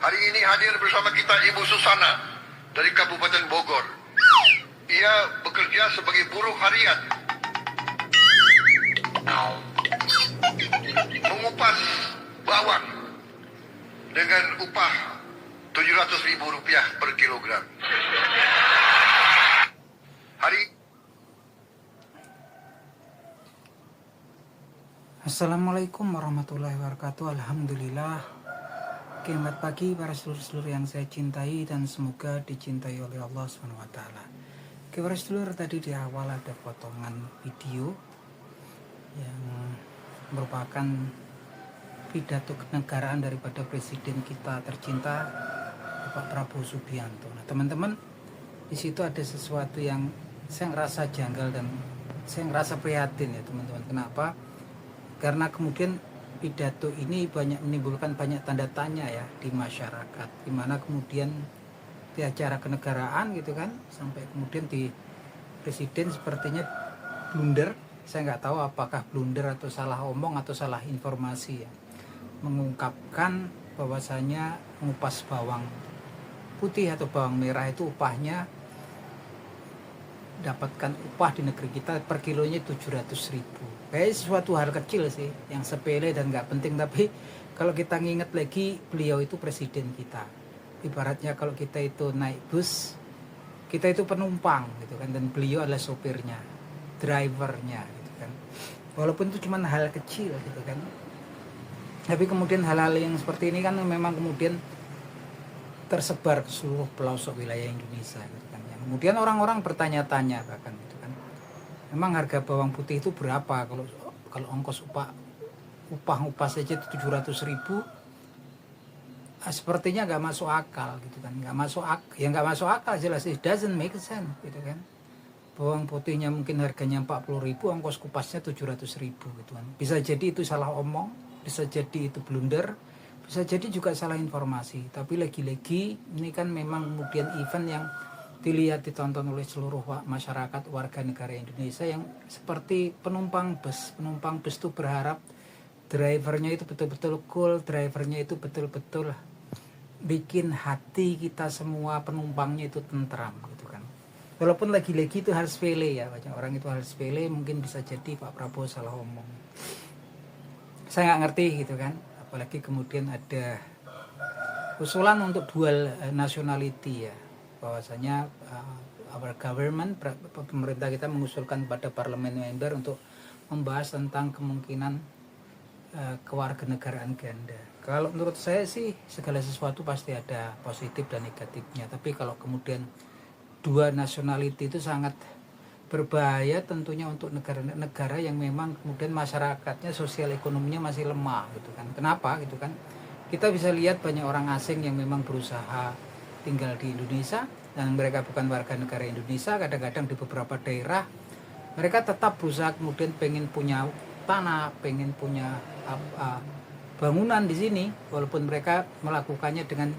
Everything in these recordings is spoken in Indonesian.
Hari ini hadir bersama kita Ibu Susana dari Kabupaten Bogor. Ia bekerja sebagai buruh harian, mengupas bawang dengan upah Rp700.000 per kilogram. Assalamualaikum warahmatullahi wabarakatuh. Alhamdulillah. Selamat pagi para sedulur-sedulur yang saya cintai dan semoga dicintai oleh Allah SWT. Para sedulur, tadi di awal ada potongan video yang merupakan pidato kenegaraan daripada presiden kita tercinta Bapak Prabowo Subianto. Nah, teman-teman, di situ ada sesuatu yang saya ngerasa janggal dan saya ngerasa prihatin ya teman-teman. Kenapa? Karena kemudian pidato ini menimbulkan banyak tanda tanya ya di masyarakat, dimana kemudian di acara kenegaraan gitu kan, sampai kemudian di presiden sepertinya blunder. Saya nggak tahu apakah blunder atau salah omong atau salah informasi ya, mengungkapkan bahwasanya mengupas bawang putih atau bawang merah itu upahnya, dapatkan upah di negeri kita per kilonya 700.000. Kayak sesuatu hal kecil sih, yang sepele dan nggak penting, tapi kalau kita nginget lagi, beliau itu presiden kita. Ibaratnya kalau kita itu naik bus, kita itu penumpang gitu kan, dan beliau adalah sopirnya, drivernya gitu kan. Walaupun itu cuma hal kecil gitu kan, tapi kemudian hal-hal yang seperti ini kan memang kemudian tersebar ke seluruh pelosok wilayah Indonesia gitu kan. Kemudian orang-orang bertanya-tanya bahkan gitu kan, memang harga bawang putih itu berapa? Kalau ongkos upah saja 700.000, sepertinya nggak masuk akal gitu kan. Nggak masuk akal, jelas it doesn't make sense gitu kan. Bawang putihnya mungkin harganya 40.000, ongkos kupasnya 700.000 gitu kan. Bisa jadi itu salah omong, bisa jadi itu blunder, bisa jadi juga salah informasi. Tapi lagi-lagi ini kan memang kemudian event yang dilihat, ditonton oleh seluruh masyarakat warga negara Indonesia yang seperti penumpang bus. Penumpang bus itu berharap drivernya itu betul-betul cool, drivernya itu betul-betul bikin hati kita semua penumpangnya itu tentram gitu kan. Walaupun lagi-lagi itu hal sepele ya, banyak orang itu hal sepele, mungkin bisa jadi Pak Prabowo salah omong. Saya nggak ngerti gitu kan, apalagi kemudian ada usulan untuk dual nationality ya, bahwasanya our government, pemerintah kita mengusulkan pada parlemen member untuk membahas tentang kemungkinan kewarganegaraan ganda. Kalau menurut saya sih segala sesuatu pasti ada positif dan negatifnya, tapi kalau kemudian dua nationality itu sangat berbahaya tentunya untuk negara-negara yang memang kemudian masyarakatnya, sosial ekonominya masih lemah gitu kan. Kenapa gitu kan? Kita bisa lihat banyak orang asing yang memang berusaha tinggal di Indonesia dan mereka bukan warga negara Indonesia. Kadang-kadang di beberapa daerah mereka tetap berusaha kemudian pengen punya tanah, pengen punya bangunan di sini, walaupun mereka melakukannya dengan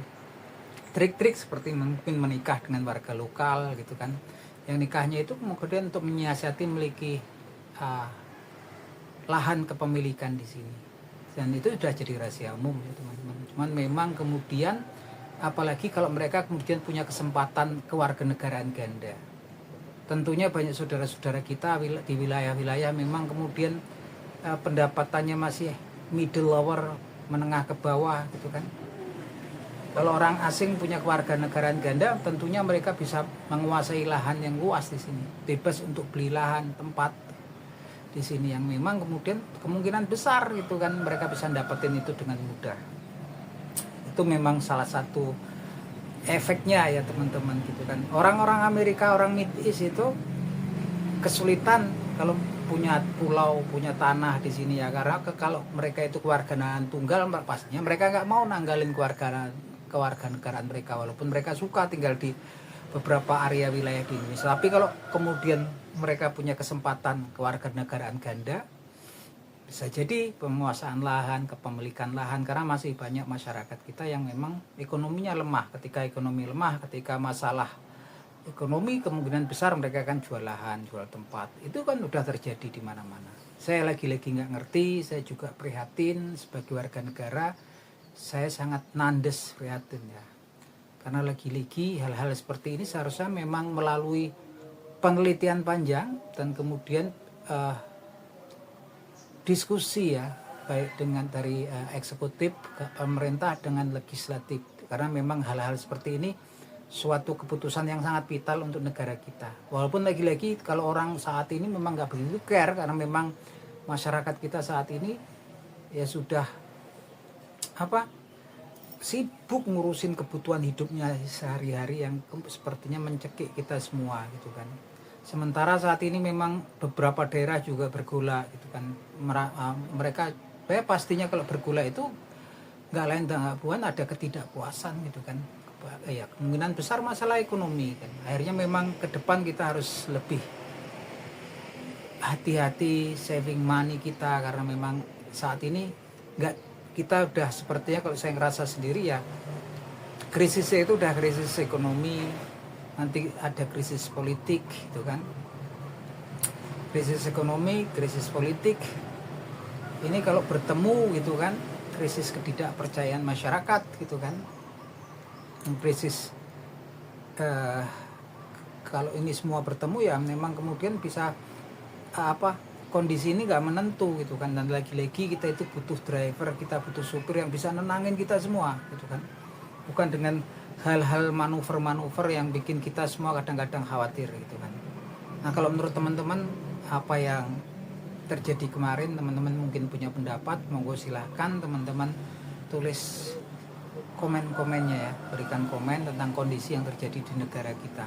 trik-trik seperti mungkin menikah dengan warga lokal gitu kan, yang nikahnya itu kemudian untuk menyiasati memiliki lahan kepemilikan di sini, dan itu sudah jadi rahasia umum ya teman-teman. Cuman memang kemudian apalagi kalau mereka kemudian punya kesempatan kewarganegaraan ganda, tentunya banyak saudara-saudara kita di wilayah-wilayah memang kemudian pendapatannya masih middle lower, menengah ke bawah gitu kan. Kalau orang asing punya kewarganegaraan ganda, tentunya mereka bisa menguasai lahan yang luas di sini, bebas untuk beli lahan, tempat di sini yang memang kemudian kemungkinan besar gitu kan mereka bisa dapetin itu dengan mudah. Itu memang salah satu efeknya ya teman-teman gitu kan. Orang-orang Amerika, orang Mid East itu kesulitan kalau punya pulau, punya tanah di sini ya, karena kalau mereka itu kewarganegaraan tunggal, pastinya mereka nggak mau nanggalin kewarganegaraan mereka, walaupun mereka suka tinggal di beberapa area wilayah di Indonesia. Tapi kalau kemudian mereka punya kesempatan kewarganegaraan ganda, bisa jadi penguasaan lahan, kepemilikan lahan, karena masih banyak masyarakat kita yang memang ekonominya lemah. Ketika ekonomi lemah, ketika masalah ekonomi, kemungkinan besar mereka akan jual lahan, jual tempat. Itu kan udah terjadi di mana-mana. Saya lagi-lagi nggak ngerti, saya juga prihatin sebagai warga negara saya sangat nandes prihatin ya. Karena lagi-lagi hal-hal seperti ini seharusnya memang melalui penelitian panjang dan kemudian diskusi ya, baik dengan dari eksekutif ke pemerintah dengan legislatif, karena memang hal-hal seperti ini suatu keputusan yang sangat vital untuk negara kita. Walaupun lagi-lagi kalau orang saat ini memang nggak begitu care, karena memang masyarakat kita saat ini ya sudah sibuk ngurusin kebutuhan hidupnya sehari-hari yang sepertinya mencekik kita semua gitu kan. Sementara saat ini memang beberapa daerah juga bergolak gitu kan. Mereka pastinya kalau bergolak itu nggak lain dan nggak bukan ada ketidakpuasan gitu kan. Ya kemungkinan besar masalah ekonomi kan. Akhirnya memang ke depan kita harus lebih hati-hati saving money kita, karena memang saat ini nggak, kita udah sepertinya kalau saya ngerasa sendiri ya, krisisnya itu udah krisis ekonomi, nanti ada krisis politik gitu kan. Krisis ekonomi, krisis politik ini kalau bertemu gitu kan, krisis ketidakpercayaan masyarakat gitu kan, krisis kalau ini semua bertemu ya memang kemudian bisa kondisi ini nggak menentu gitu kan. Dan lagi-lagi kita itu butuh driver, kita butuh supir yang bisa nenangin kita semua gitu kan, bukan dengan hal-hal manuver-manuver yang bikin kita semua kadang-kadang khawatir gitu kan. Nah kalau menurut teman-teman apa yang terjadi kemarin, teman-teman mungkin punya pendapat, monggo silahkan teman-teman tulis komen-komennya ya, berikan komen tentang kondisi yang terjadi di negara kita.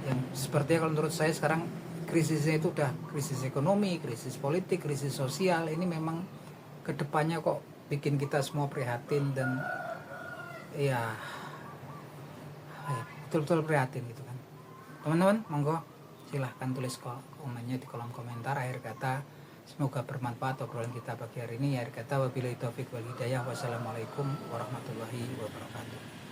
Yang sepertinya kalau menurut saya sekarang krisisnya itu udah krisis ekonomi, krisis politik, krisis sosial. Ini memang kedepannya kok bikin kita semua prihatin dan ya betul-betul prihatin gitu kan. Teman-teman monggo silahkan tulis komennya di kolom komentar. Akhir kata semoga bermanfaat obrolan kita pagi hari ini. Akhir kata wabillahi taufik wal hidayah. Wassalamualaikum warahmatullahi wabarakatuh.